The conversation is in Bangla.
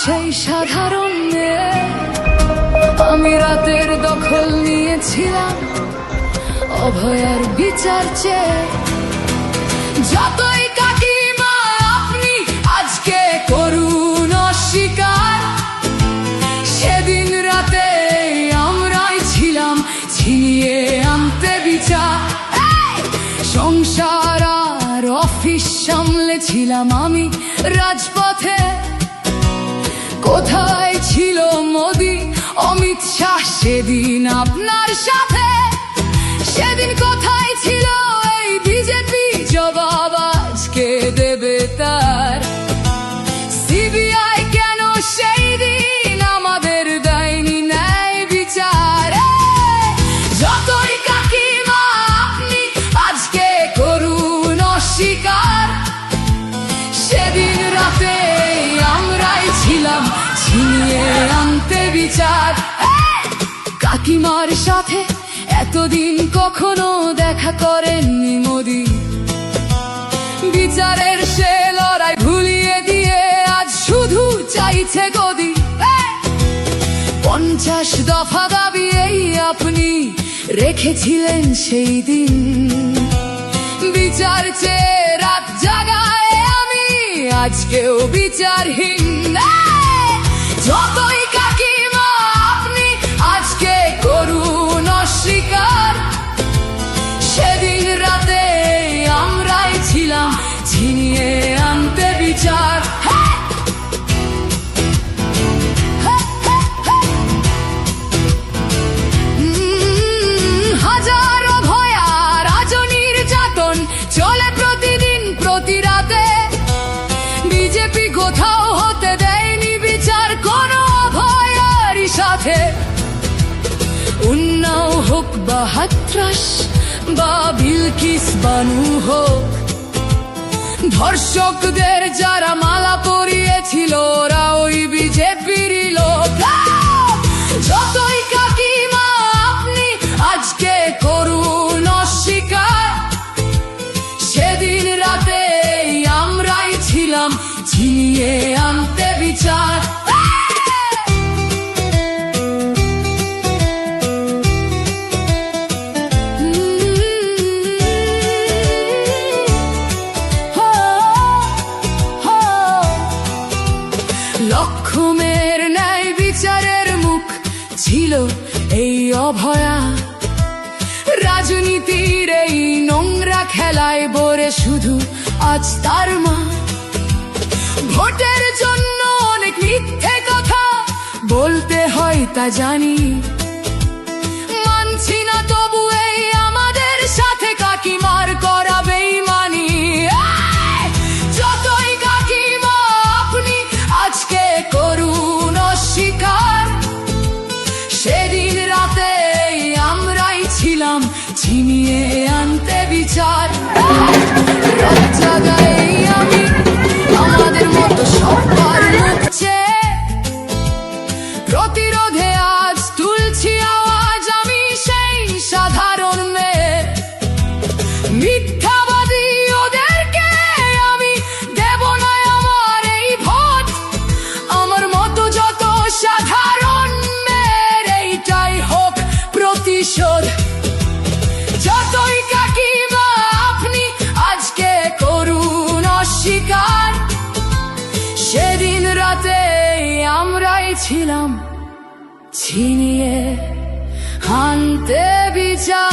সেই সাধারণ মেয়ে, আমি রাতের দখল নিয়েছিলাম অভয়ার বিচার চেয়ে। যতই কাকিমা আপনি আজকে করুন অস্বীকার, সেদিন রাতে আমরাই ছিলাম ছিনিয়ে আনতে বিচার। সংসার আর অফিস সামলেছিলাম আমি রাজপথে। কোথায় ছিল মোদি অমিত শাহ সেদিন আপনার সাথে? সেদিন কোথায় ছিল এই বিজেপি? জবাব আজকে দেবে তার। সিবিআই কেন সেই দিন আমাদের দেয়নি ন্যায় বিচার? যতই কাকিমা আপনি আজকে করুন অস্বীকার, সেদিন রাতে আমরাই ছিলাম ছিনিয়ে আনতে বিচার। কাকিমার সাথে এতদিন কখনো দেখা করেননি মোদি, বিচারের সে লড়াই ভুলিয়ে দিয়ে আজ শুধু চাইছে গদি। 50 দফা দাবি এই আপনি রেখেছিলেন সেই দিন, বিচার চেয়ে রাত জাগায় আমি আজকেও বিচারহীন। যতই কাকিমা আপনি আজকে করুন অস্বীকার, সেদিন রাতে আমরাই ছিলাম ছিনিয়ে আনতে বিচার। হাজারো ভয়া রাজনীর যাতন চলে প্রতিদিন প্রতি রাতে। বিজেপি কোথাও হতে দেয়নি বিচার কোনো অভয়ারই সাথে। উন্নাও হোক বা হাতরাস বা বিলকিস বানু হোক, ধর্ষকদের যারা মালা পরিয়েছিল ওরা ওই বিজেপিরই লোক। যতই কাকিমা আপনি আজকে করুন অস্বীকার, সেদিন রাতে আমরাই ছিলাম ছিনিয়ে আনতে বিচার। লক্ষ্মণের ন্যায় বিচারের মুখ ছিল এই অভয়া। রাজনীতির এই নোংরা খেলায় বরে শুধু আজ তার মা। ভোটের জন্য অনেক মিথ্যে কথা বলতে হয় তা জানি, মানছি না তবু এই আমাদের সাথে কাকিমার করা বেইমানি। যতই কাকিমা আপনি আজকে করুন অস্বীকার, সেদিন রাতে আমরাই ছিলাম ছিনিয়ে আনতে বিচার। রাত জাগাই আমি আমাদের মতো সবার মুখছে, প্রতিরোধে আজ তুলছি আওয়াজ আমি সেই সাধারণ মেয়ে। মিথ্যাবাদী ওদেরকে আমি দেব না আমার এই ভোট। আমার মতো যত সাধারণ মেয়ের এইটাই হোক প্রতিশোধ। যতই কাকিমা আপনি আজকে করুন অস্বীকার, সেদিন রাতে আমরাই ছিলাম ছিনিয়ে আনতে বিচার।